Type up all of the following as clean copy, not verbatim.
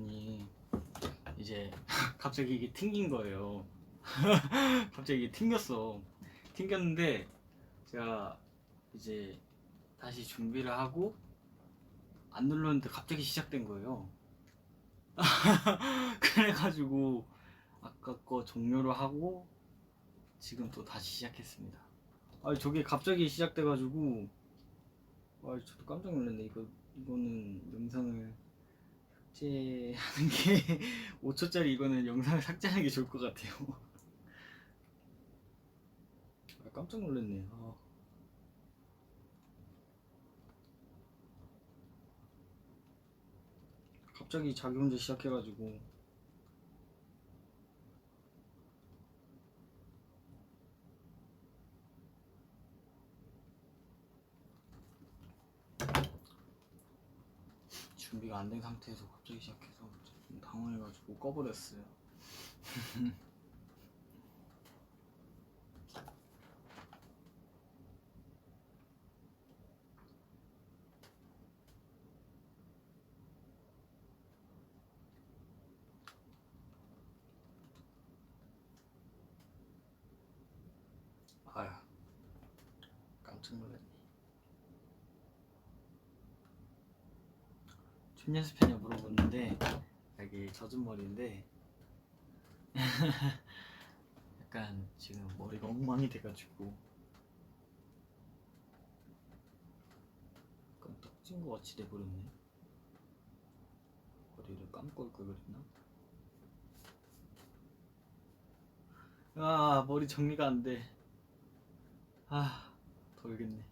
했더니 이제 갑자기 이게 튕긴 거예요. 갑자기 이게 튕겼는데 제가 이제 다시 준비를 하고 안 눌렀는데 갑자기 시작된 거예요. 그래가지고 아까 거 종료를 하고 지금 또 다시 시작했습니다. 저게 갑자기 시작돼가지고 저도 깜짝 놀랐네. 이거는 영상을 삭제하는 게 5초짜리 이거는 영상을 삭제하는 게 좋을 것 같아요. 깜짝 놀랐네. 갑자기 자기 혼자 시작해가지고 준비가 안 된 상태에서 갑자기 시작해서 좀 당황해가지고 꺼버렸어요. 아휴, 깜짝 놀랐네. 춤 연습했냐 물어봤는데 이게 젖은 머리인데 약간 지금 머리가 엉망이 돼가지고 약간 떡진 거 같이 돼버렸네. 머리를 감고 올 걸 그랬나? 머리 정리가 안 돼. 돌겠네.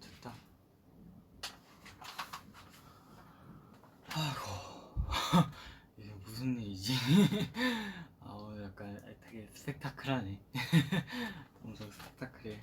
됐다. 아이고. 이게 무슨 일이지? 오늘 약간 되게 스펙타클하네. 엄청 스펙타클해.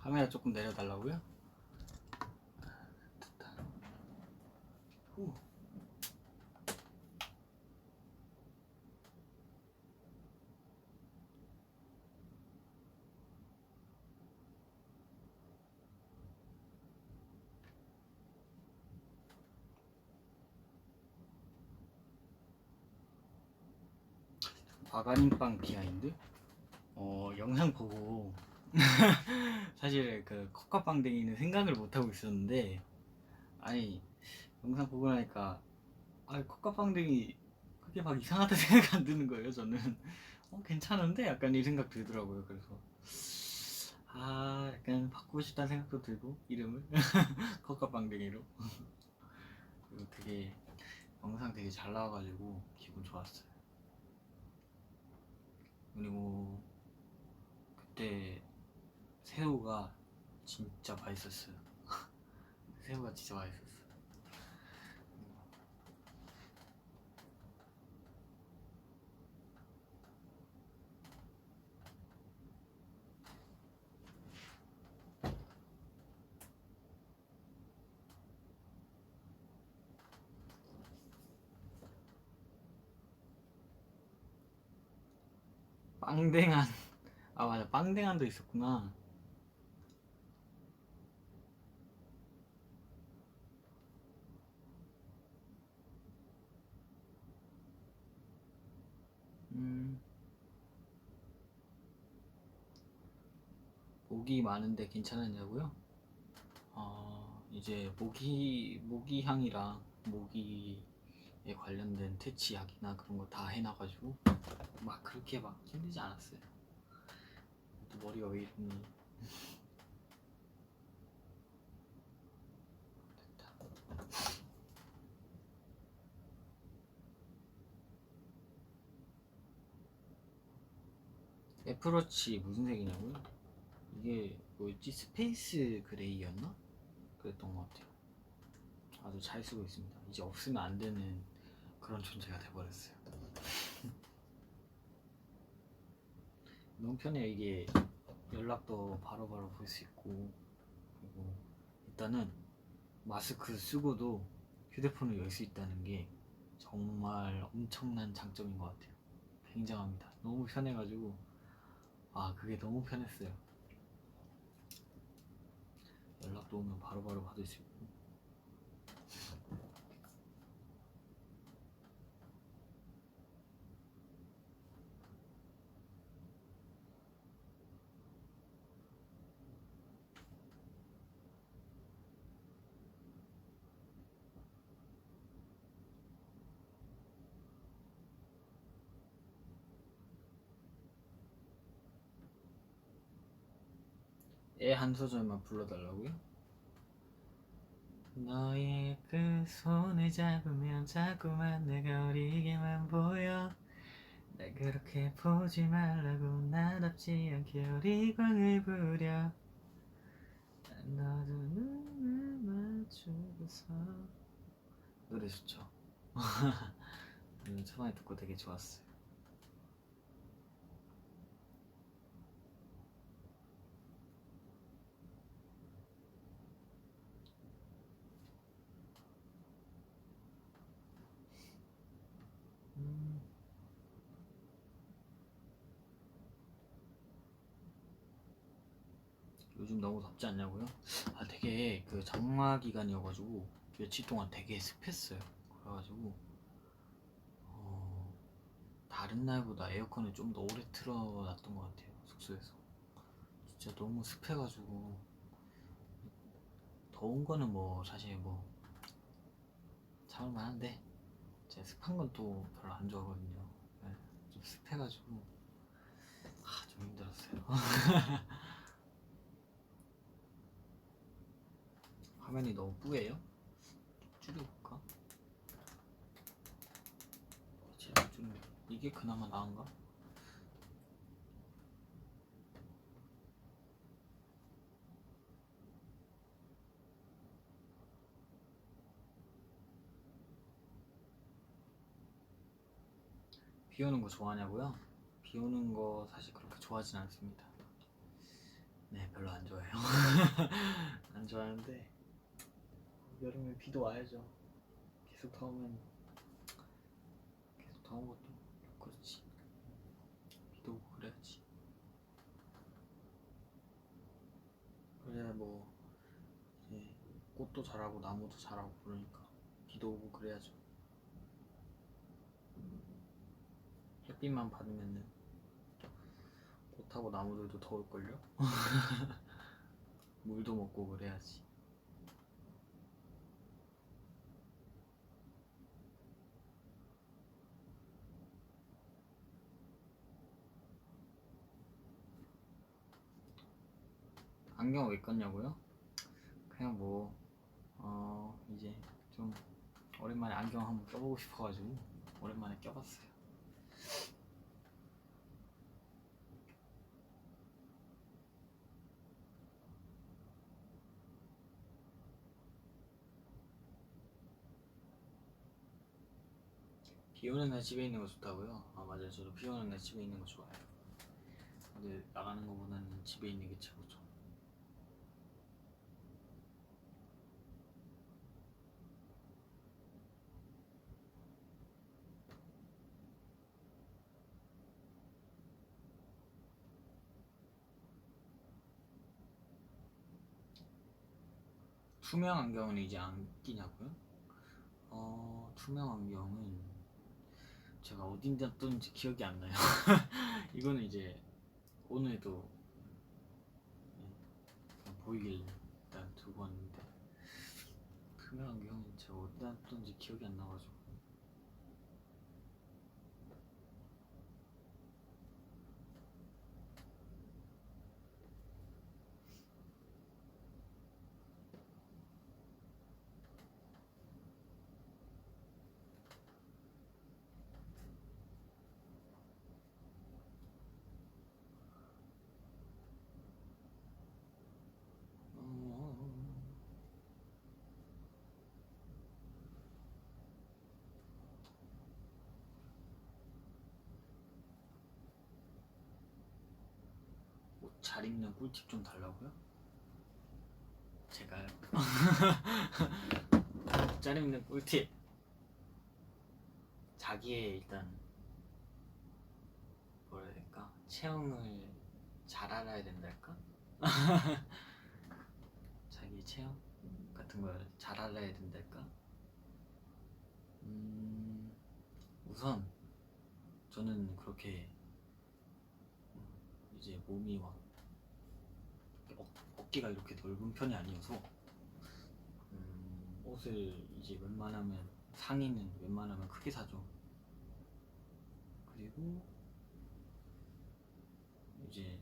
카메라 조금 내려달라고요? 됐다. 후. 아가님빵 비하인드? 영상 보고 사실 그 컵밥빵댕이는 생각을 못하고 있었는데 영상 보고 나니까 컵밥빵댕이 그게 막 이상하다 생각 안 드는 거예요. 저는 괜찮은데? 약간 이 생각 들더라고요. 그래서 약간 바꾸고 싶다는 생각도 들고 이름을 컵밥빵댕이로. 그리고 되게 영상 되게 잘 나와가지고 기분 좋았어요. 그리고 그때 새우가 진짜 맛있었어요. 새우가 진짜 맛있었어. 빵댕안. 맞아, 빵댕안도 있었구나. 모기 많은데 괜찮았냐고요? 이제 모기향이랑 모기에 관련된 퇴치약이나 그런 거 다 해놔가지고 막 그렇게 막 힘들지 않았어요. 또 머리가 왜 이러니. 됐다. 애플워치 무슨 색이냐고요? 이게 뭐였지? 스페이스 그레이였나? 그랬던 것 같아요. 아주 잘 쓰고 있습니다. 이제 없으면 안 되는 그런 존재가 돼버렸어요. 너무 편해요. 이게 연락도 바로바로 볼 수 있고, 그리고 일단은 마스크 쓰고도 휴대폰을 열 수 있다는 게 정말 엄청난 장점인 것 같아요. 굉장합니다. 너무 편해가지고 그게 너무 편했어요. 연락도 오면 바로바로 받을 수 있고. 애 한 소절만 불러달라고요? 너의 그 손을 잡으면 자꾸만 내가 어리게만 보여. 날 그렇게 보지 말라고 나답지 않게 어리광을 부려. 너도 눈을 맞추고서. 노래 좋죠? 초반에 듣고 되게 좋았어요. 요즘 너무 덥지 않냐고요? 되게 그 장마 기간이어가지고 며칠 동안 되게 습했어요. 그래가지고 다른 날보다 에어컨을 좀 더 오래 틀어놨던 것 같아요. 숙소에서 진짜 너무 습해가지고. 더운 거는 뭐 사실 뭐 참을만 한데 제가 습한 건 또 별로 안 좋아하거든요. 네, 좀 습해가지고 좀 힘들었어요. 화면이 너무 뿌예요? 줄여볼까? 좀 이게 그나마 나은가? 비 오는 거 좋아하냐고요? 비 오는 거 사실 그렇게 좋아하진 않습니다. 네, 별로 안 좋아해요. 안 좋아하는데 여름에 비도 와야죠. 계속 더우면 계속 더운 것도 그렇지. 비도 오고 그래야지. 그래야 뭐 이제 꽃도 자라고 나무도 자라고 그러니까 비도 오고 그래야죠. 햇빛만 받으면은 꽃하고 나무들도 더울걸요? 물도 먹고 그래야지. 안경 왜 꼈냐고요? 그냥 뭐 이제 좀 오랜만에 안경 한번 껴보고 싶어가지고 오랜만에 껴봤어요. 비 오는 날 집에 있는 거 좋다고요? 맞아요. 저도 비 오는 날 집에 있는 거 좋아해요. 근데 나가는 거보다는 집에 있는 게 최고죠. 투명 안경은 이제 안 끼냐고요? 투명 안경은 제가 어딘데 떴는지 기억이 안 나요. 이거는 이제 오늘도 그냥 보이길 일단 두고 왔는데 투명 안경은 제가 어디다 떴는지 기억이 안 나가지고. 잘 입는 꿀팁 좀 달라고요? 제가요? 잘 입는 꿀팁. 자기의 일단 뭐라 해야 될까? 체형을 잘 알아야 된달까? 자기 체형 같은 걸 잘 알아야 된달까? 우선 저는 그렇게 이제 몸이 막 어깨가 이렇게 넓은 편이 아니어서 옷을 이제 웬만하면 상의는 웬만하면 크게 사죠. 그리고 이제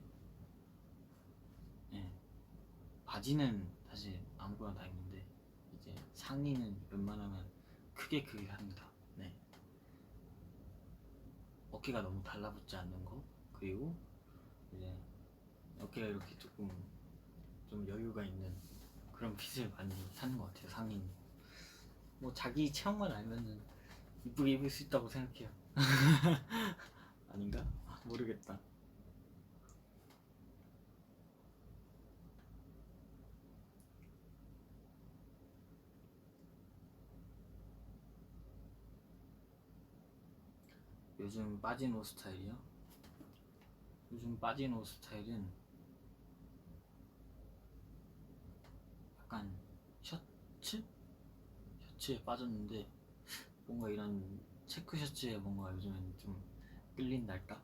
예, 바지는 사실 아무거나 다 입는데 이제 상의는 웬만하면 크게 합니다. 네. 어깨가 너무 달라붙지 않는 거, 그리고 이제 어깨가 이렇게 조금 좀 여유가 있는 그런 핏을 많이 사는 것 같아요. 상의는 뭐 자기 체형만 알면은 이쁘게 입을 수 있다고 생각해요. 아닌가? 모르겠다. 요즘 빠진 옷 스타일이요? 요즘 빠진 옷 스타일은 약간 셔츠? 셔츠에 빠졌는데 뭔가 이런 체크 셔츠에 뭔가 요즘엔 좀 끌린달까?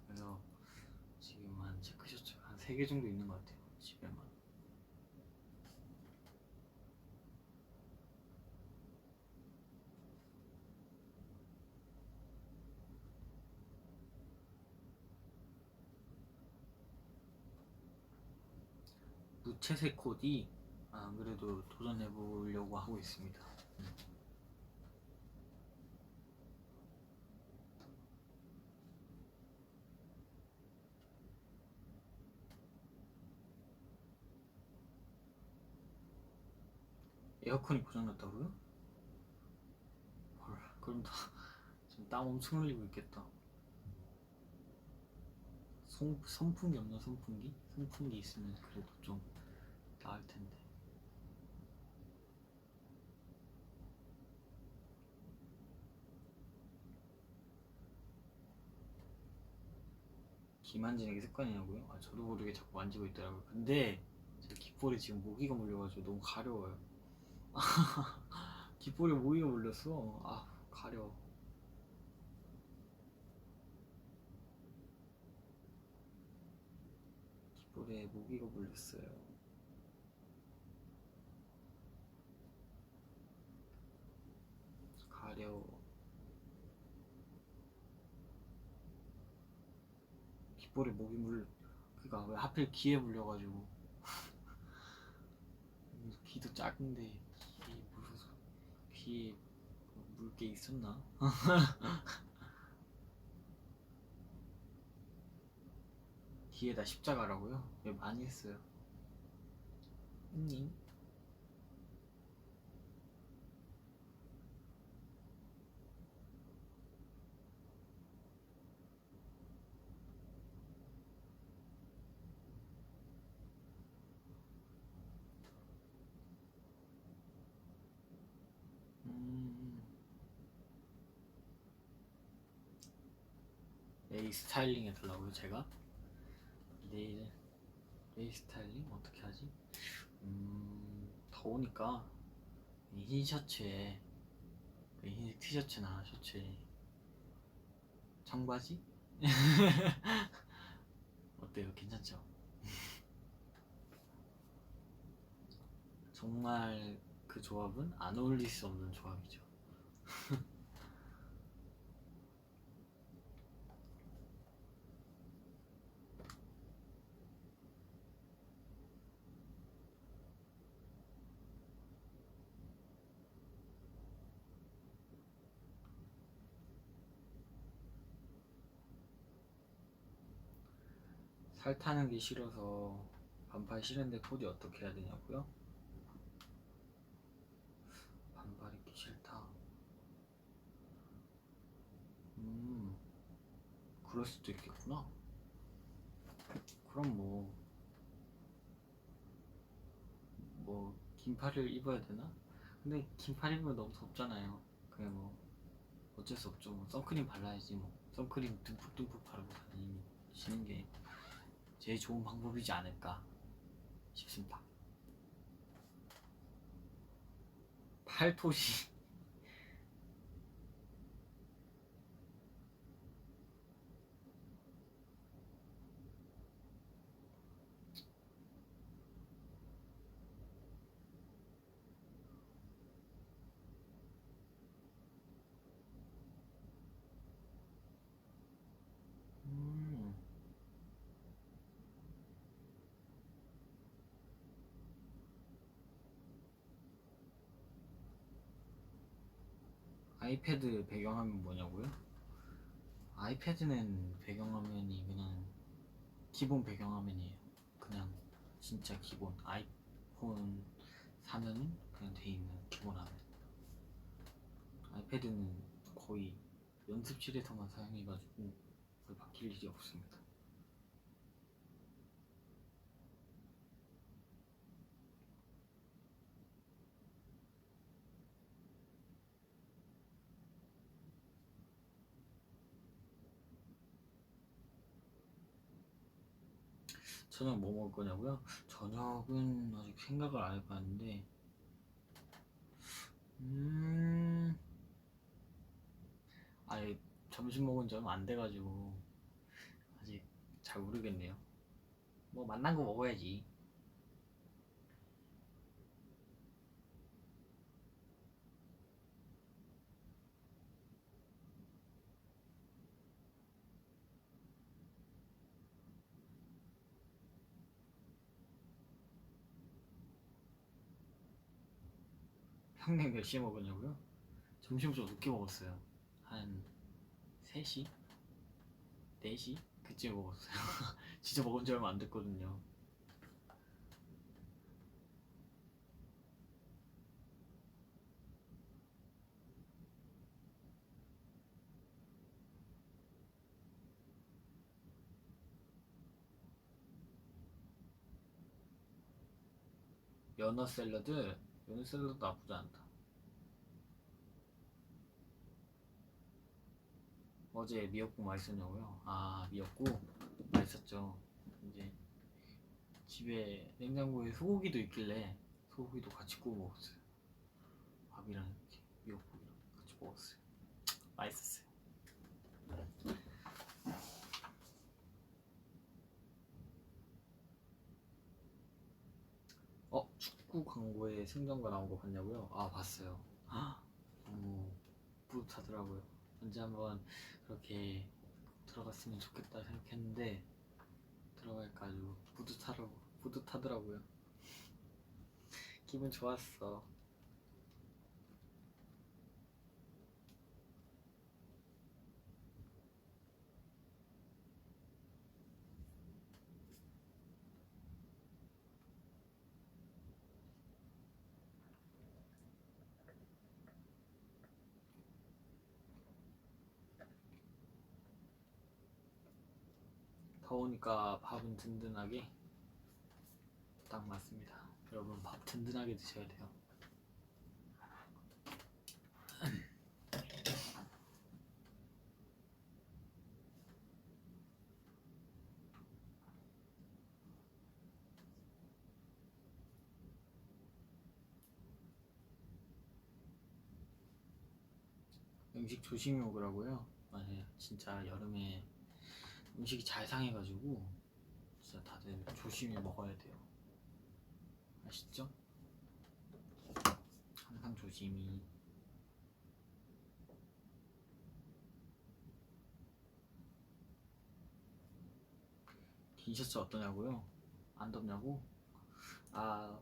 그래서 지금 한 체크 셔츠가 한 3개 정도 있는 것 같아요. 집에만. 무채색 코디 안 그래도 도전해보려고 하고 있습니다. 에어컨이 고장났다고요? 헐, 그럼 다 지금 땀 엄청 흘리고 있겠다. 선풍기 없나? 선풍기? 선풍기 있으면 그래도 좀 나을 텐데. 귀 만지는 게 습관이냐고요? 아, 저도 모르게 자꾸 만지고 있더라고요. 근데 제 귓볼에 지금 모기가 물려가지고 너무 가려워요. 귓볼에 모기가 물렸어. 아, 가려워. 귓볼에 모기가 물렸어요. 가려워. 귓볼에 모기 그니까 왜 하필 귀에 물려가지고. 귀도 작은데 귀에 물어서 귀에 물게 있었나? 귀에다 십자가라고요? 네, 많이 했어요. 님? 네일 스타일링 해달라고요, 제가? 네일 스타일링? 어떻게 하지? 더우니까 흰 셔츠에 흰색 티셔츠나 셔츠에 청바지? 어때요? 괜찮죠? 정말 그 조합은 안 어울릴 수 없는 조합이죠. 살 타는 게 싫어서 반팔 싫은데 코디 어떻게 해야 되냐고요? 반팔 입기 싫다. 그럴 수도 있겠구나. 그럼 긴팔을 입어야 되나? 근데 긴팔 입으면 너무 덥잖아요. 그냥 어쩔 수 없죠. 선크림 발라야지 뭐. 선크림 듬뿍듬뿍 바르고 다니시는 게 제일 좋은 방법이지 않을까 싶습니다. 팔토시. 음, 아이패드 배경화면 뭐냐고요? 아이패드는 배경화면이 그냥 기본 배경화면이에요. 그냥 진짜 기본 아이폰 사면은 그냥 돼 있는 기본 화면. 아이패드는 거의 연습실에서만 사용해가지고 거의 바뀔 일이 없습니다. 저녁 뭐 먹을 거냐고요? 저녁은 아직 생각을 안 해봤는데, 음, 아예 점심 먹은 지 얼마 안 돼가지고 아직 잘 모르겠네요. 뭐 만난 거 먹어야지. 형님 몇 시에 먹었냐고요? 점심 좀 늦게 먹었어요. 한 3시? 4시? 그쯤에 먹었어요. 진짜 먹은 지 얼마 안 됐거든요. 연어 샐러드? 연어 샐러드 나쁘지 않다. 어제 미역국 맛있었냐고요? 아, 미역국 맛있었죠. 이제 집에 냉장고에 소고기도 있길래 소고기도 같이 구워 먹었어요. 밥이랑 이렇게 미역국이랑 같이 먹었어요. 맛있었어요. 축구 광고에 승전가 나온 거 봤냐고요? 아, 봤어요. 너무 뿌듯하더라고요. 언제 한번 그렇게 들어갔으면 좋겠다 생각했는데 들어가니까 아주 뿌듯하더라고요. 기분 좋았어. 더우니까 밥은 든든하게 딱 맞습니다. 여러분 밥 든든하게 드셔야 돼요. 음식 조심히 먹으라고요? 맞아요. 진짜 여름에 음식이 잘 상해가지고 진짜 다들 조심히 먹어야 돼요. 아시죠? 항상 조심히. 긴 셔츠 어떠냐고요? 안 덥냐고? 아,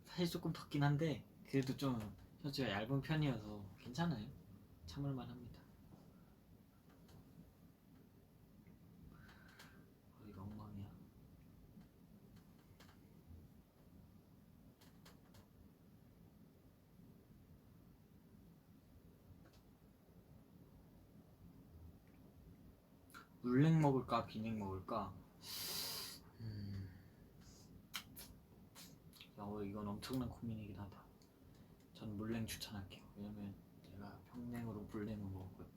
사실 조금 덥긴 한데 그래도 좀 셔츠가 얇은 편이어서 괜찮아요. 참을만 합니다. 거기가 엉망이야. 물냉 먹을까 비냉 먹을까? 이건 엄청난 고민이긴 하다. 전 물냉 추천할게요. 왜냐면 제가 평냉으로 물냉을 먹었거든요.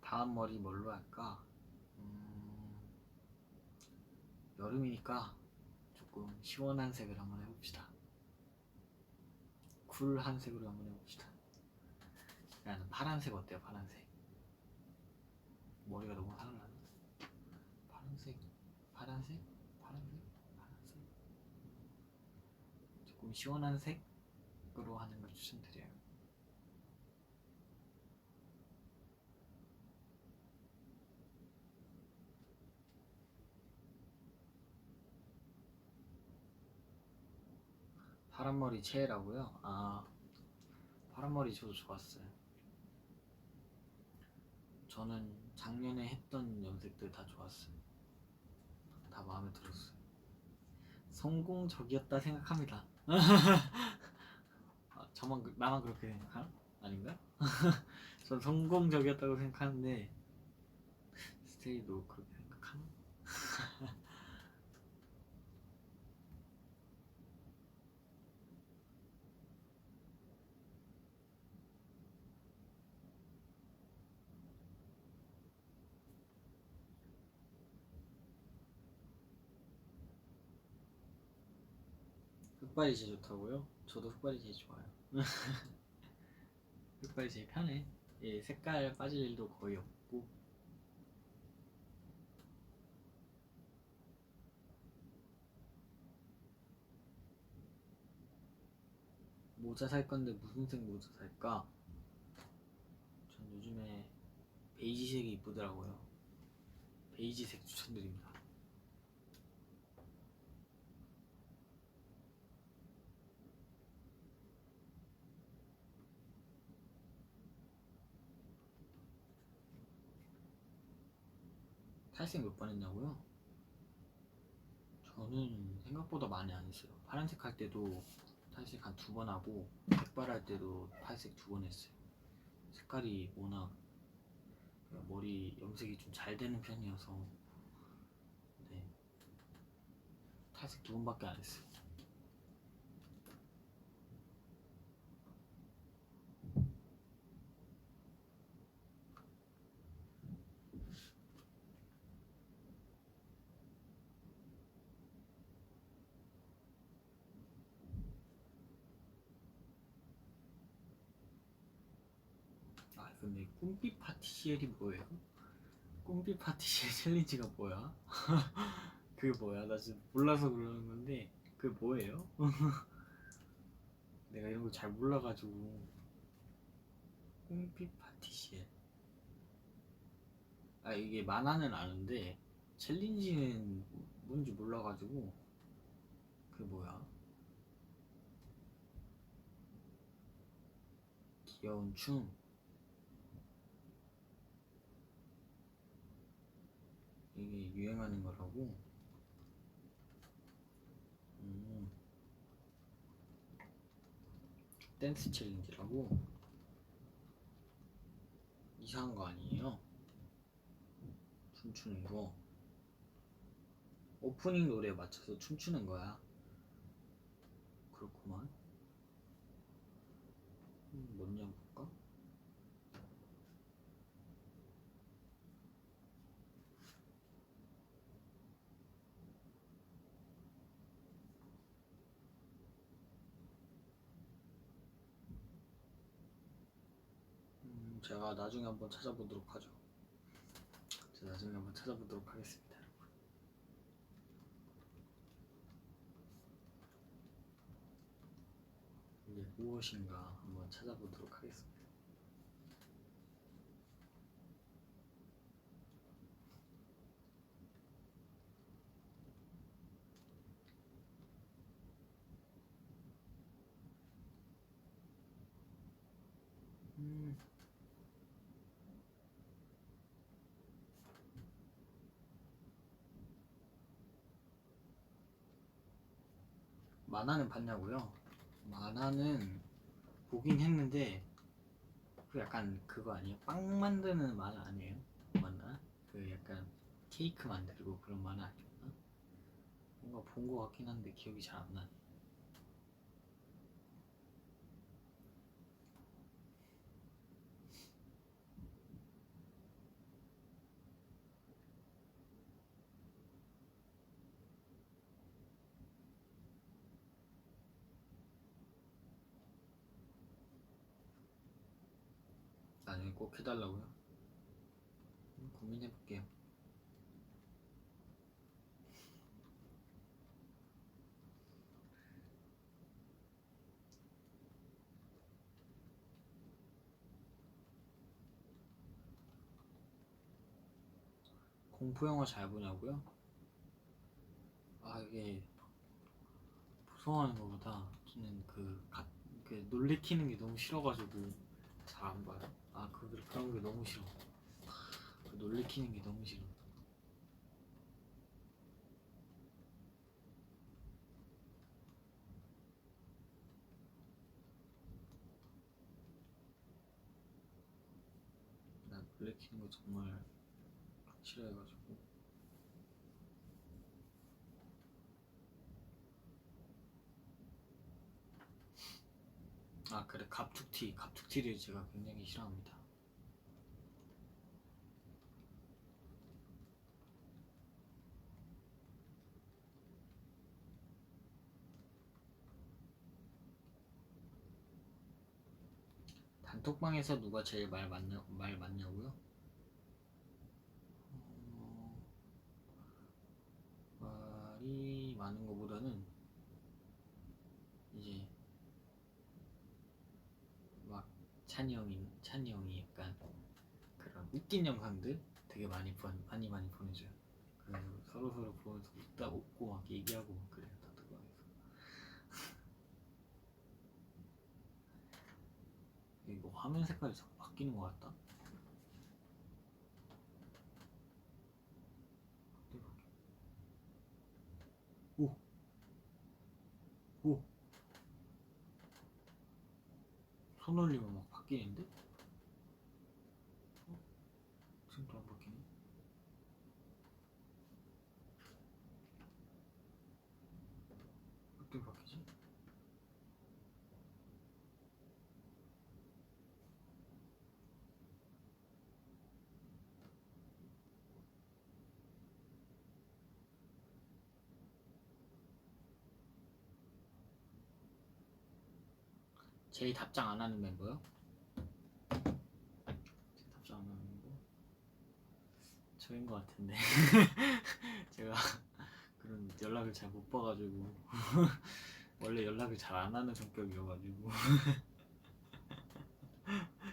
다음 머리 뭘로 할까? 여름이니까 조금 시원한 색을 한번 해봅시다. 쿨한 색으로 한번 해봅시다. 나는 파란색 어때요? 파란색. 머리가 너무 화를 나네. 파란색, 파란색, 파란색, 파란색. 조금 시원한 색으로 하는 걸 추천드려요. 파란머리 최애라고요? 아, 파란머리 저도 좋았어요. 저는 작년에 했던 염색들 다 좋았어요. 다 마음에 들었어요. 성공적이었다 생각합니다. 아, 나만 그렇게 생각하나? 아닌가? 전 성공적이었다고 생각하는데 스테이도 그렇게 생각하나? 흑발이 제일 좋다고요? 저도 흑발이 제일 좋아요. 흑발이 제일 편해. 예, 색깔 빠질 일도 거의 없고. 모자 살 건데 무슨 색 모자 살까? 전 요즘에 베이지색이 이쁘더라고요. 베이지색 추천드립니다. 탈색 몇 번 했냐고요? 저는 생각보다 많이 안 했어요. 파란색 할 때도 탈색 한 2번 하고 백발 할 때도 탈색 2번 했어요. 색깔이 워낙 머리 염색이 좀 잘 되는 편이어서 네, 탈색 2번밖에 안 했어요. 아 근데 꿈빛 파티시엘이 뭐예요? 꿈빛 파티시엘 챌린지가 뭐야? 그게 뭐야? 나 지금 몰라서 그러는 건데 그게 뭐예요? 내가 이런 거 잘 몰라가지고. 꿈빛 파티시엘. 아 이게 만화는 아는데 챌린지는 뭔지 몰라가지고. 그게 뭐야? 귀여운 춤. 이게 유행하는 거라고? 음, 댄스 챌린지라고? 이상한 거 아니에요? 춤추는 거. 오프닝 노래에 맞춰서 춤추는 거야. 그렇구만. 뭔지 한번 볼까? 제가 나중에 한번 찾아보도록 하죠. 제가 나중에 한번 찾아보도록 하겠습니다, 여러분. 이게 무엇인가 한번 찾아보도록 하겠습니다. 만화는 봤냐고요? 만화는 보긴 했는데 그 약간 그거 아니에요? 빵 만드는 만화 아니에요? 맞나? 그 약간 케이크 만들고 그런 만화 아니었나? 뭔가 본 거 같긴 한데 기억이 잘 안 나네. 나중에 꼭 해달라고요? 고민해볼게요. 공포 영화 잘 보냐고요? 아 이게 무서워하는 것보다 저는 그 놀래키는 게 너무 싫어가지고 잘 안 봐요. 아 그런 게 너무 싫어. 그 놀래키는 게 너무 싫어. 나 놀래키는 거 정말 싫어해가지고. 아 그래 갑툭튀를 제가 굉장히 싫어합니다. 단톡방에서 누가 제일 말 많냐고요? 말이 많은 것보다는 이제 막 찬이 형이 약간 그런 웃긴 영상들 되게 많이 보내줘요. 그래서 서로 보면서 웃고 막 얘기하고 막 그래요. 단톡방에서. 이거 화면 색깔이 자꾸 바뀌는 것 같다. 오, 오, 손 올리면 막 바뀌는데? 지금도 안 바뀌네. 어떻게 바뀌지? 제일 답장 안 하는 멤버요? 제일 답장 안 하는 멤버? 저인 것 같은데. 제가 그런 연락을 잘 못 봐가지고 원래 연락을 잘 안 하는 성격이어가지고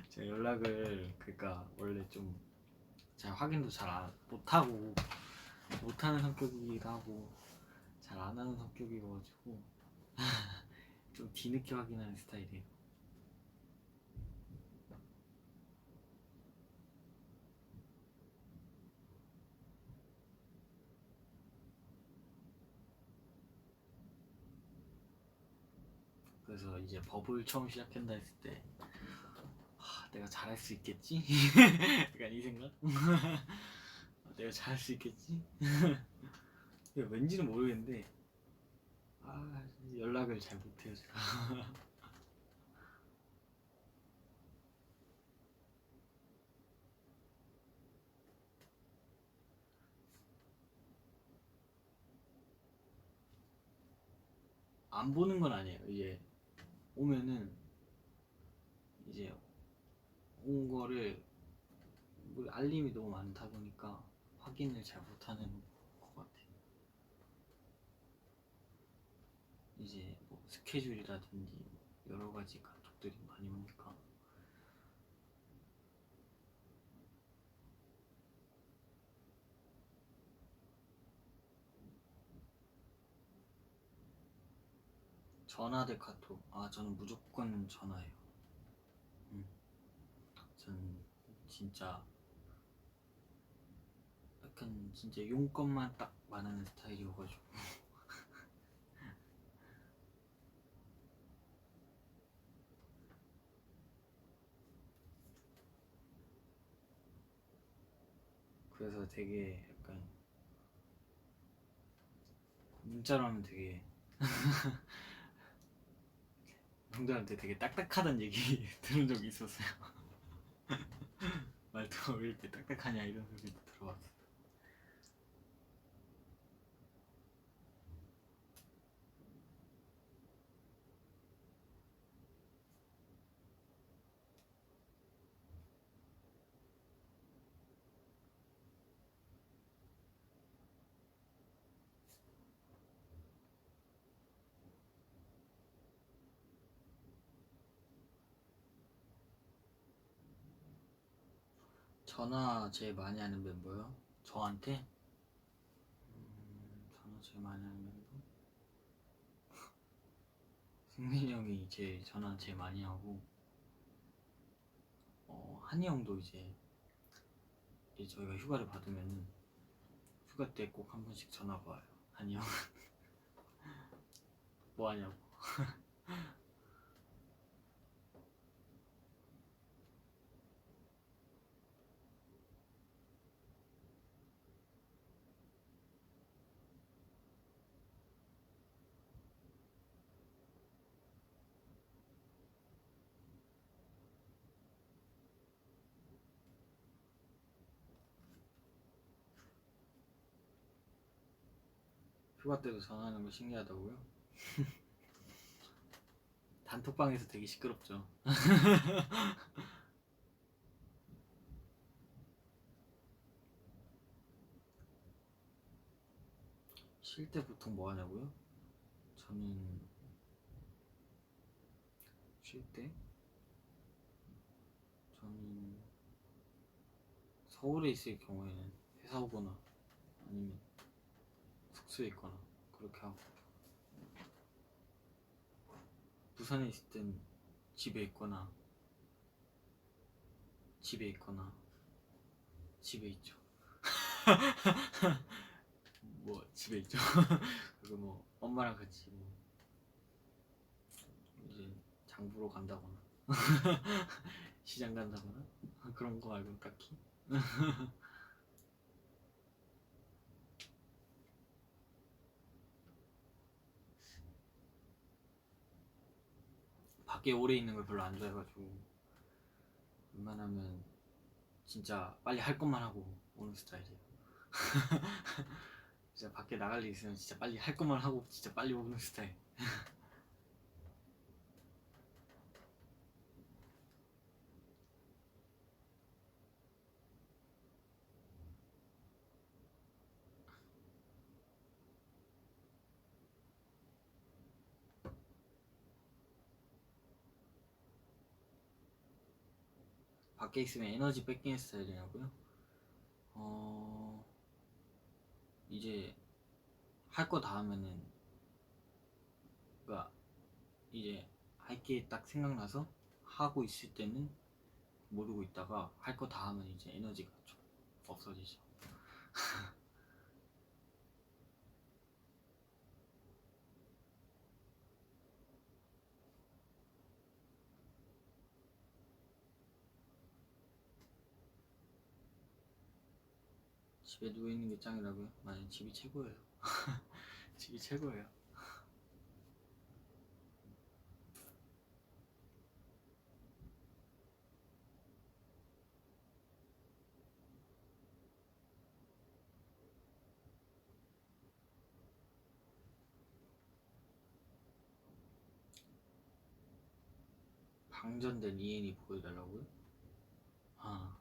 제가 연락을 그러니까 원래 좀 잘 확인도 잘 못하는 성격이기도 하고 잘 안 하는 성격이어가지고 좀 뒤늦게 확인하는 스타일이에요. 그래서 이제 버블 처음 시작한다 했을 때 내가 잘할 수 있겠지? 약간 이 생각? 내가 잘할 수 있겠지? 왠지는 모르겠는데 연락을 잘 못해요 제가. 안 보는 건 아니에요. 이제 오면은 이제 온 거를 뭐 알림이 너무 많다 보니까 확인을 잘 못하는 것 같아요. 이제 뭐 스케줄이라든지 여러 가지 카톡들이 많이 오니까. 전화 대 카톡. 아 저는 무조건 전화예요. 저는 진짜 약간 진짜 용건만 딱 말하는 스타일이어가지고 되게 약간 문자로 하면 되게 형들한테 되게 딱딱하다는 얘기 들은 적이 있었어요. 말투가 왜 이렇게 딱딱하냐 이런 소리도 들어봤어요. 전화 제일 많이 하는 멤버요? 저한테? 전화 제일 많이 하는 멤버? 승민이 형이 제일 전화 제일 많이 하고 한이 형도 이제 저희가 휴가를 받으면은 휴가 때 꼭 한 번씩 전화가 와요. 한이 형 뭐 하냐고. 휴가 때도 전화하는 거 신기하다고요? 단톡방에서 되게 시끄럽죠. 쉴 때 보통 뭐 하냐고요? 저는 쉴 때? 저는 서울에 있을 경우에는 회사 오거나 아니면 숙소에 있거나 그렇게 하고, 부산에 있을 땐 집에 있거나 집에 있거나 집에 있죠. 뭐 집에 있죠. 그리고 뭐 엄마랑 같이 뭐 이제 장 보러 간다거나 시장 간다거나 그런 거 말고는 딱히. 밖에 오래 있는 걸 별로 안 좋아해가지고 웬만하면 진짜 빨리 할 것만 하고 오는 스타일이에요. 진짜 밖에 나갈 일 있으면 진짜 빨리 할 것만 하고 진짜 빨리 오는 스타일. 밖에 있으면 에너지 뺏기는 스타일이냐고요? 이제 할 거 다 하면은, 그니까 이제 할 게 딱 생각나서 하고 있을 때는 모르고 있다가 할 거 다 하면 이제 에너지가 좀 없어지죠. 집에 누워있는 게 짱이라고요? 맞아요. 집이 최고예요. 집이 최고예요. 방전된 이엔이 보여달라고요? 아,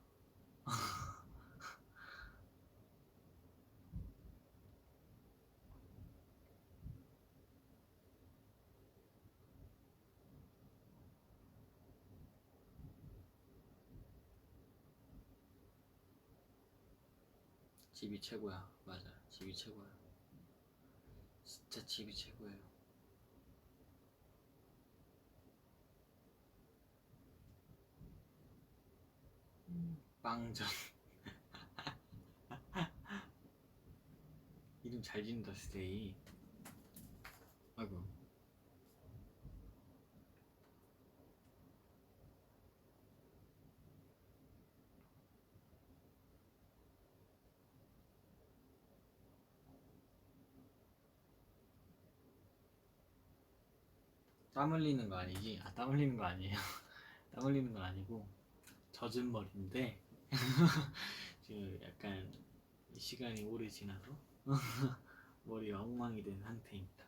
집이 최고야. 맞아. 집이 최고야. 진짜 집이 최고예요. 빵전. 이름 잘 지는다, 스테이. 아이고. 땀 흘리는 거 아니지? 아, 땀 흘리는 거 아니에요. 땀 흘리는 건 아니고 젖은 머리인데 지금 약간 시간이 오래 지나서 머리가 엉망이 된 상태입니다.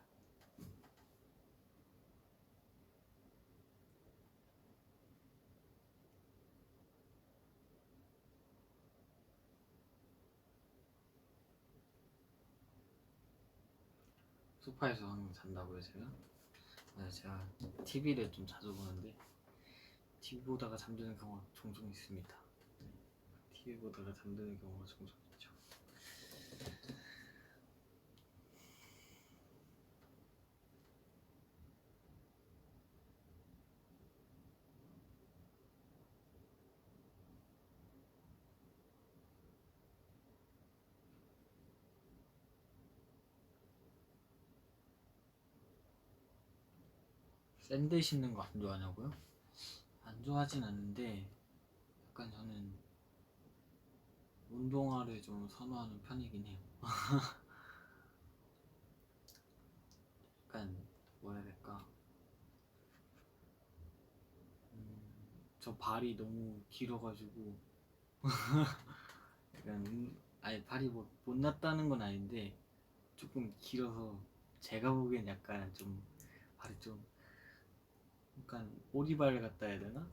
소파에서 항상 잔다고요, 제가? 네, 제가 TV를 좀 자주 보는데 TV 보다가 잠드는 경우가 종종 있습니다. TV 보다가 잠드는 경우가 종종 있죠. 샌들 신는 거 안 좋아하냐고요? 안 좋아하진 않는데 약간 저는 운동화를 좀 선호하는 편이긴 해요. 약간 뭐라 해야 될까? 저 발이 너무 길어가지고 약간 아니 발이 뭐 못났다는 건 아닌데 조금 길어서 제가 보기엔 약간 좀 발이 좀 약간 오리발 같다 해야 되나?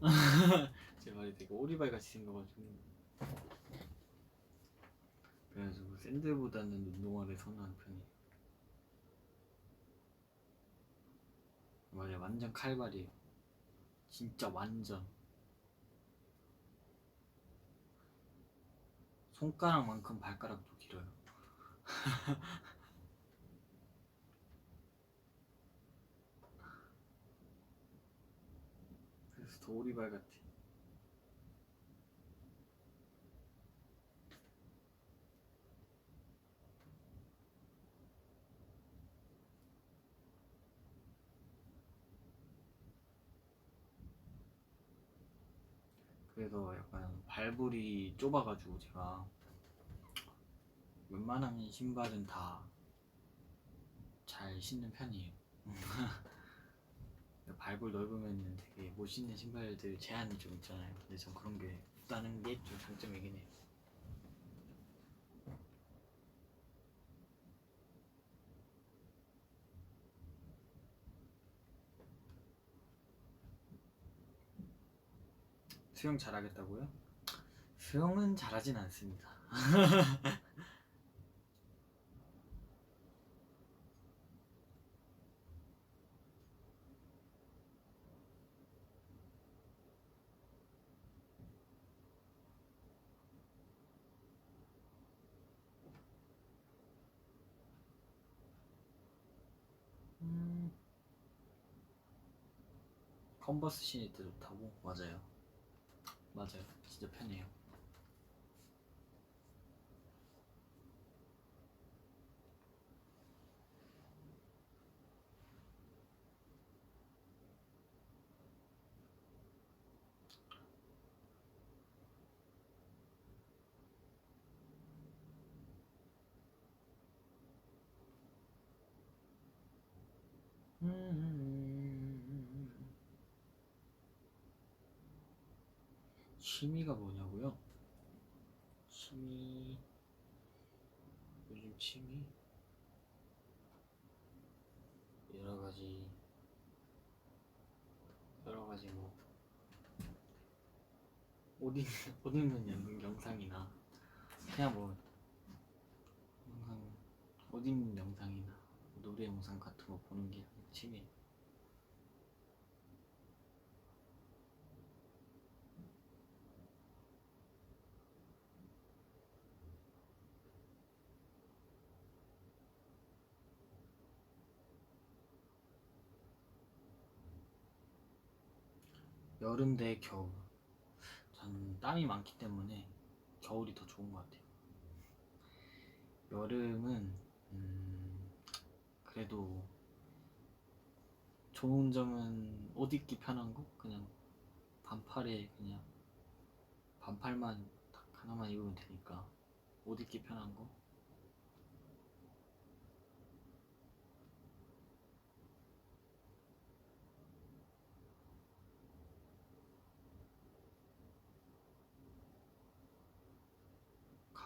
제 발이 되게 오리발 같이 생겨가지고 그래가지고 샌들보다는 운동화를 선호하는 편이에요. 맞아요, 완전 칼발이에요. 진짜 완전 손가락만큼 발가락도 길어요. 그래서 더 오리발 같아. 그래서 약간 발볼이 좁아가지고 제가 웬만한 신발은 다 잘 신는 편이에요. 발볼 넓으면 되게 못 신는 신발들 제한이 좀 있잖아요. 근데 전 그런 게 없다는 게 좀 장점이긴 해요. 수영 잘하겠다고요? 수영은 잘하진 않습니다. 컨버스 신을 때 좋다고? 맞아요. 맞아요. 진짜 편해요. 취미가 뭐냐고요? 취미 요즘 취미 여러 가지 뭐 옷 입는 옷 입는 영상이나 그냥 뭐 영상 옷 입는 영상이나 노래 영상 같은 거 보는 게 취미예요. 여름 대 겨울. 저는 땀이 많기 때문에 겨울이 더 좋은 것 같아요. 여름은 그래도 좋은 점은 옷 입기 편한 거? 그냥 반팔에 그냥 반팔만 딱 하나만 입으면 되니까 옷 입기 편한 거.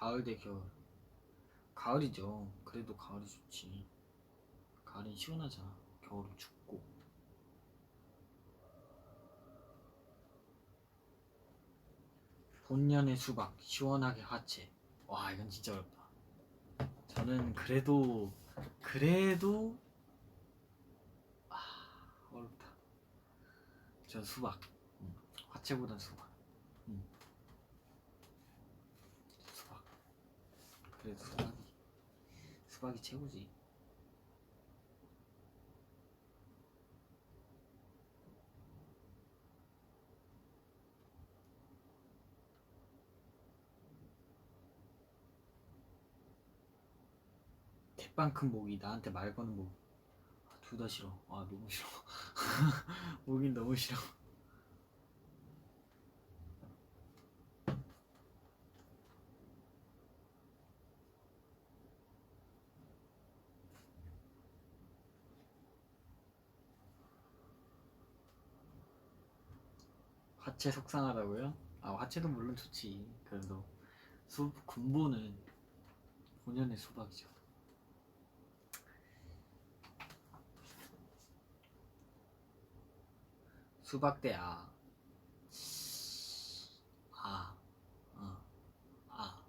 가을 대 겨울. 가을이죠. 그래도 가을이 좋지. 가을은 시원하잖아. 겨울은 춥고. 본년의 수박 시원하게 화채. 와 이건 진짜 어렵다. 저는 그래도 어렵다. 전 수박. 화채보단 수박. 수박. 그래도 수박이 최고지. 대빵 큰 모기 나한테 말 거는 모기. 둘 다 싫어. 아 너무 싫어. 모긴 너무 싫어. 화채 속상하다고요? 아 화채도 물론 좋지. 그래도 군보는 본연의 수박이죠. 수박 대 아. 아. 아.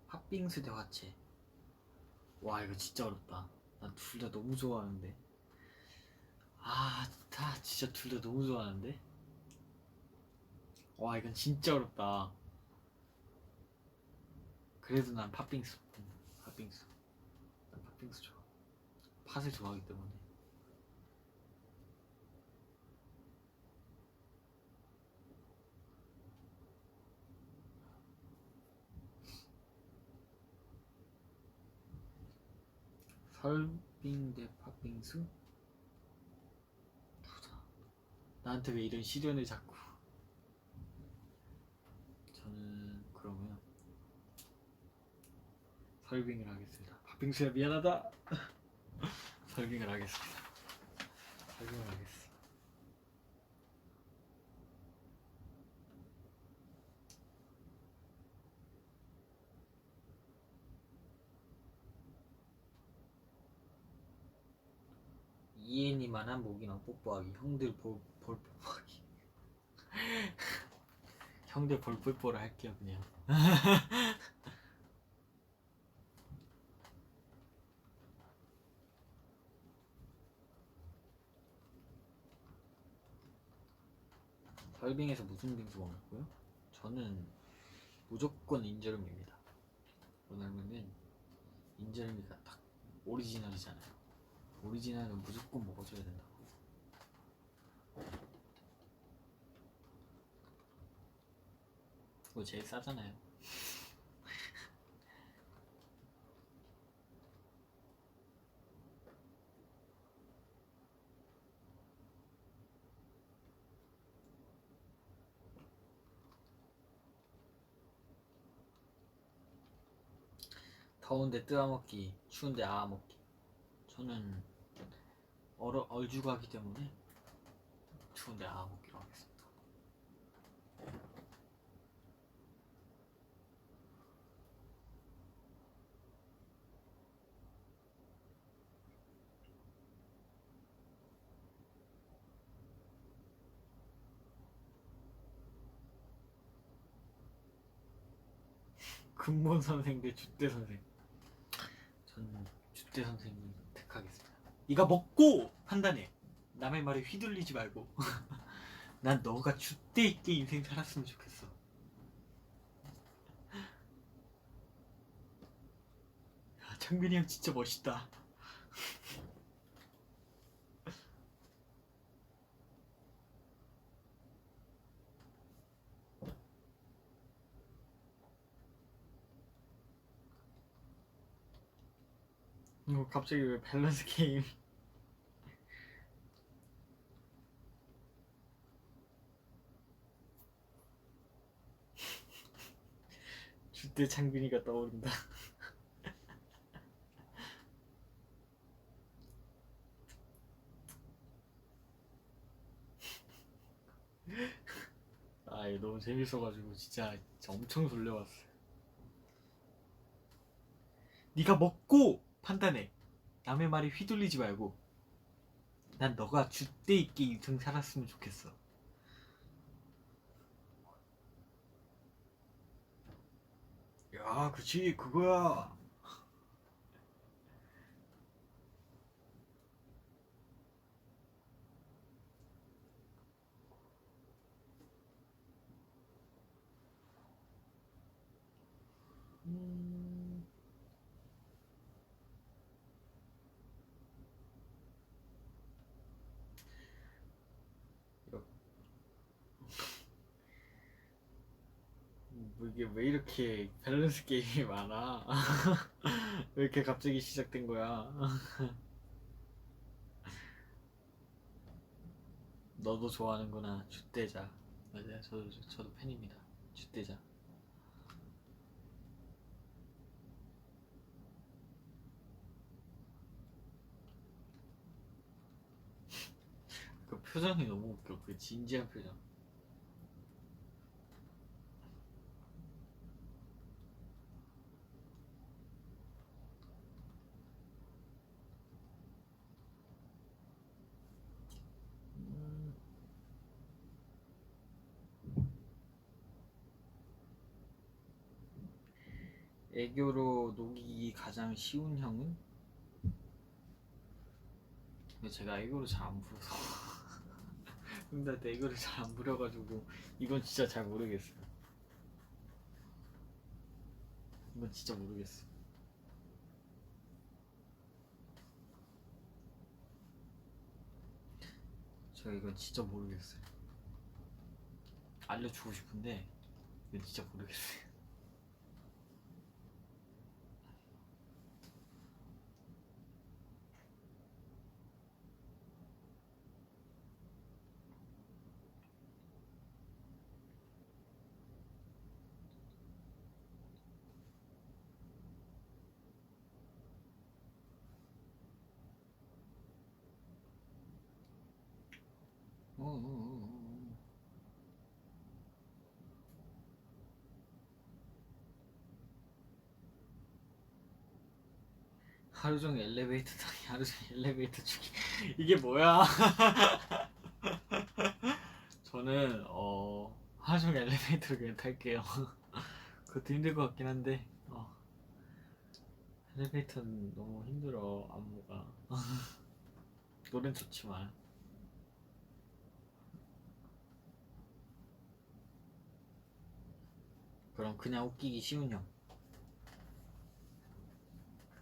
팥빙수 대 화채. 와 이거 진짜 어렵다. 난 둘 다 너무 좋아하는데. 다 진짜 둘 다 너무 좋아하는데. 와 이건 진짜 어렵다. 그래도 난 팥빙수. 팥빙수. 난 팥빙수 좋아. 팥을 좋아하기 때문에. 설빙 대 팥빙수? 나한테 왜 이런 시련을 자꾸. 저는 그러면 설빙을 하겠습니다. 팥빙수야 미안하다. 설빙을 하겠습니다. 설빙을 하겠습니다. 이엔이만한 모기랑 뽀뽀하기. 형들 볼 뽀뽀하기. 형들 볼 뽀뽀를 할게요 그냥. 설빙에서 무슨 빙수 먹었고요? 저는 무조건 인절미입니다. 왜냐면은 인절미가 딱 오리지널이잖아요. 오리지널은 무조건 먹어줘야 된다고. 그거 제일 싸잖아요. 더운데 뜨아먹기, 추운데 아아먹기. 저는 얼죽하기 때문에 추운데 아아먹기로 하겠습니다. 근본 선생 대 주대 선생. 저는 주대 선생님 택하겠습니다. 네가 먹고 판단해. 남의 말에 휘둘리지 말고. 난 너가 주대 있게 인생 살았으면 좋겠어. 야, 창빈이 형 진짜 멋있다. 갑자기 왜 밸런스 게임? 주대 창빈이가 떠오른다. 아 이거 너무 재밌어가지고 진짜 엄청 돌려봤어요. 네가 먹고 판단해. 남의 말에 휘둘리지 말고. 난 너가 줏대 있게 인생 살았으면 좋겠어. 야, 그치, 그거야. 음... 뭐 이게 왜 이렇게 밸런스 게임이 많아? 왜 이렇게 갑자기 시작된 거야? 너도 좋아하는구나, 줏대자. 맞아요, 저도 팬입니다. 줏대자. 그 표정이 너무 웃겨. 그 진지한 표정. 음, 애교로 녹이기 가장 쉬운 형은? 근데 제가 애교를 잘 안 부려서 근데 애교를 잘 안 부려가지고 이건 진짜 잘 모르겠어요. 이건 진짜 모르겠어. 제가 이건 진짜 모르겠어요. 알려주고 싶은데 이건 진짜 모르겠어요. 어, 어, 어, 어. 하루 종일 엘리베이터 타기, 하루 종일 엘리베이터 주기. 이게 뭐야? 저는 하루 종일 엘리베이터를 그냥 탈게요. 그것도 힘들 것 같긴 한데 엘리베이터는 너무 힘들어 안무가. 노래는 좋지만. 그럼 그냥 웃기기 쉬운 형.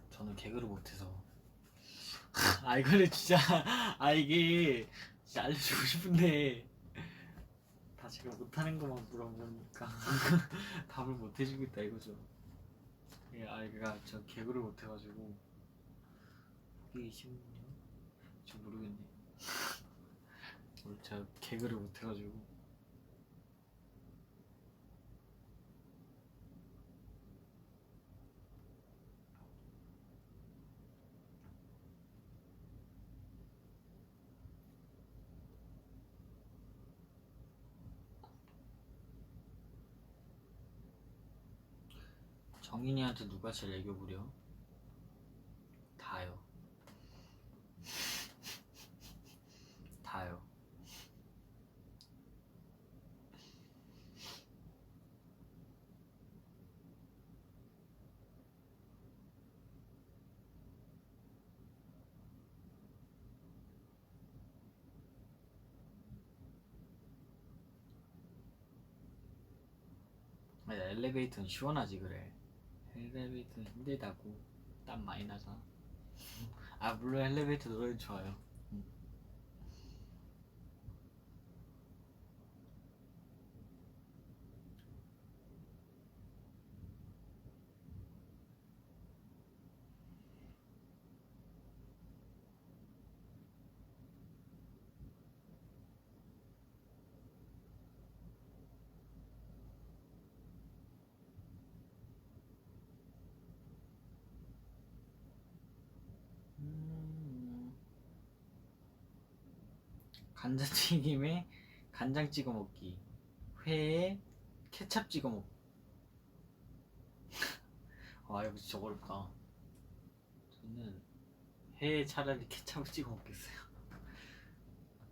저는 개그를 못해서. 아 이거는 진짜 이게 진짜 알려주고 싶은데 다 제가 못하는 것만 물어보니까 답을 못 해주겠다 이거죠. 예, 그러니까 저 개그를 못해가지고 웃기기 쉬운 형? 저 모르겠네. 제가 개그를 못해가지고. 정인이한테 누가 제일 애교 부려? 다요. 다요. 아니, 엘리베이터는 시원하지 그래. 엘리베이터는 힘들다고. 땀 많이 나잖아. 아 물론 엘리베이터 노래 좋아요. 감자튀김에 간장 찍어 먹기 회에 케찹 찍어 먹. 아 이거 진짜 어렵다. 저는 회에 차라리 케찹을 찍어 먹겠어요.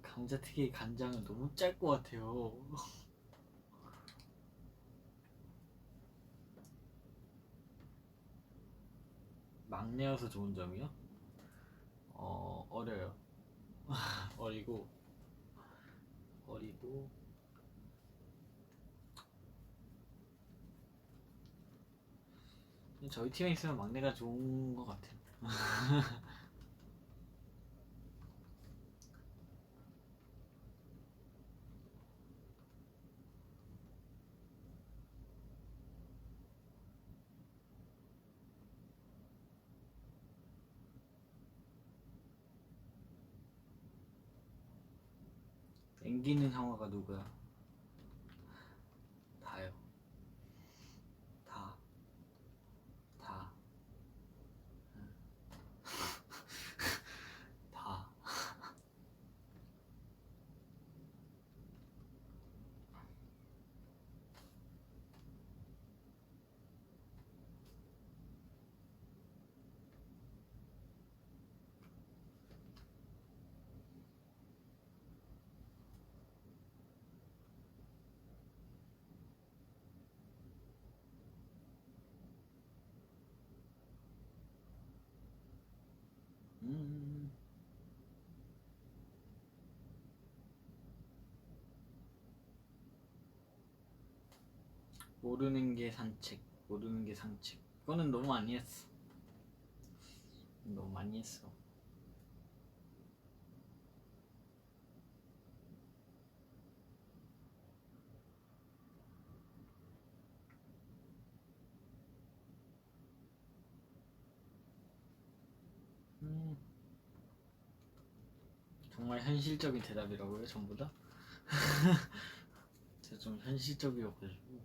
감자튀김 간장은 너무 짤 것 같아요. 막내여서 좋은 점이요? 어려요. 어리고 저희 팀에 있으면 막내가 좋은 것 같아요. 앵기는 형아가 누구야? 다요. 다. 다. 다. 음. 모르는 게 산책. 모르는 게 상책. 그거는 너무 많이 했어. 너무 많이 했어. 정말 현실적인 대답이라고요, 전부 다? 제가 좀 현실적이어가지고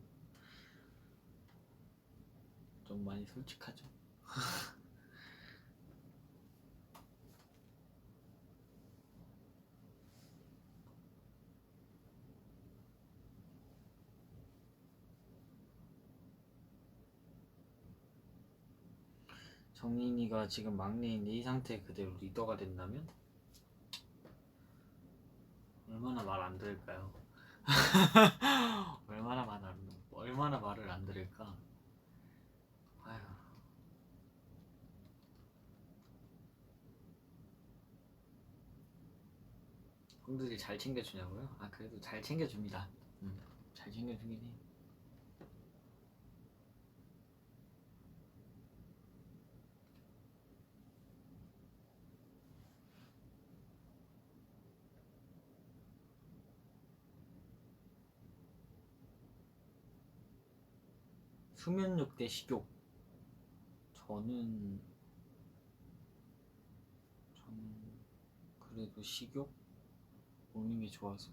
좀 많이 솔직하죠. 정인이가 지금 막내인 이 상태 그대로 리더가 된다면 얼마나 말 안 들을까요? 얼마나 말을 안 들을까? 아휴. 형들이 잘 챙겨주냐고요? 아 그래도 잘 챙겨줍니다. 잘 챙겨주긴 해. 수면욕 대 식욕. 저는 그래도 식욕 먹는 게 좋아서.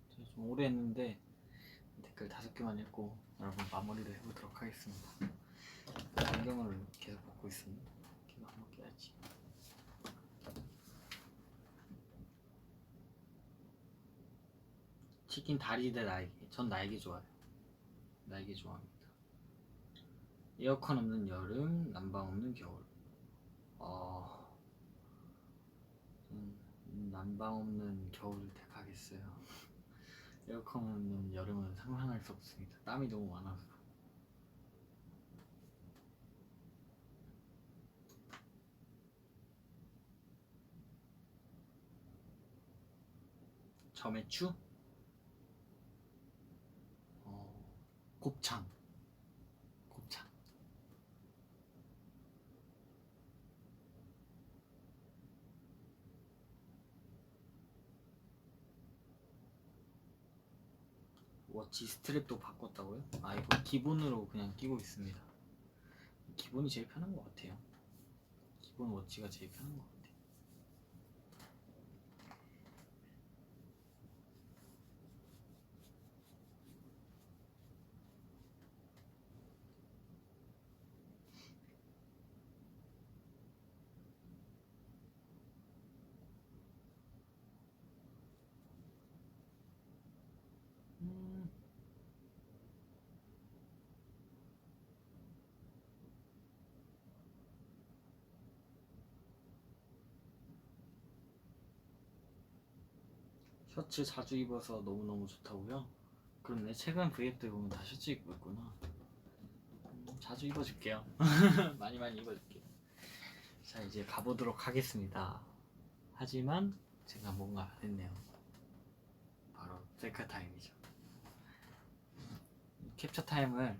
제가 좀 오래 했는데 댓글 5개만 읽고 여러분 마무리를 해보도록 하겠습니다. 안경을 계속 벗고 있습니다. 이거 한번 껴야지. 치킨 다리 대 날개. 전 날개 좋아해요. 날개 좋아합니다. 에어컨 없는 여름, 난방 없는 겨울. 난방 없는 겨울을 택하겠어요. 에어컨 없는 여름은 상상할 수 없습니다. 땀이 너무 많아서. 점액추? 곱창. 곱창. 워치 스트랩도 바꿨다고요? 아 이거 기본으로 그냥 끼고 있습니다. 기본이 제일 편한 것 같아요. 기본 워치가 제일 편한 것 같아요. 셔츠 자주 입어서 너무너무 좋다고요? 그렇네. 최근 V앱들 보면 다 셔츠 입고 있구나. 자주 입어줄게요. 많이 입어줄게요. 자, 이제 가보도록 하겠습니다. 하지만 제가 뭔가 안 했네요. 바로 셀카 타임이죠. 캡처 타임을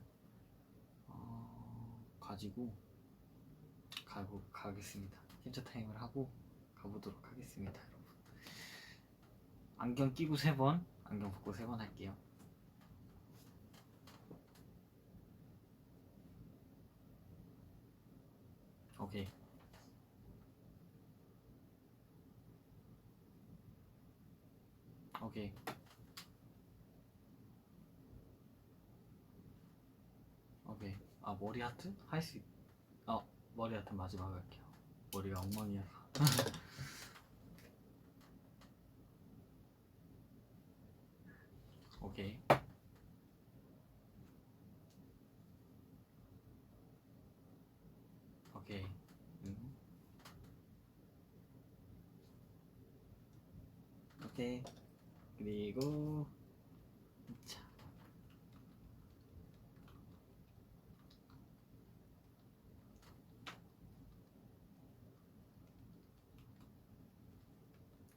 가지고 가겠습니다. 캡처 타임을 하고 가보도록 하겠습니다, 여러분. 안경 끼고 3번, 안경 벗고 3번 할게요. 오케이. 오케이. 오케이. 아, 머리 하트? 할 수 있... 머리 하트 마지막에 할게요. 머리가 엉망이어서. 오케이. 오케이. 오케이. 그리고 자.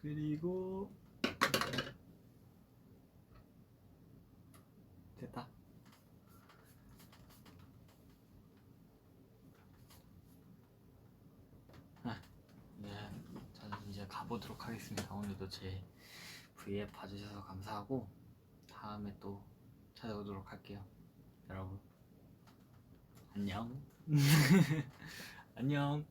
그리고 됐다. 네, 저는 이제 가보도록 하겠습니다. 오늘도 제 V앱 봐주셔서 감사하고 다음에 또 찾아오도록 할게요. 여러분 안녕. 안녕.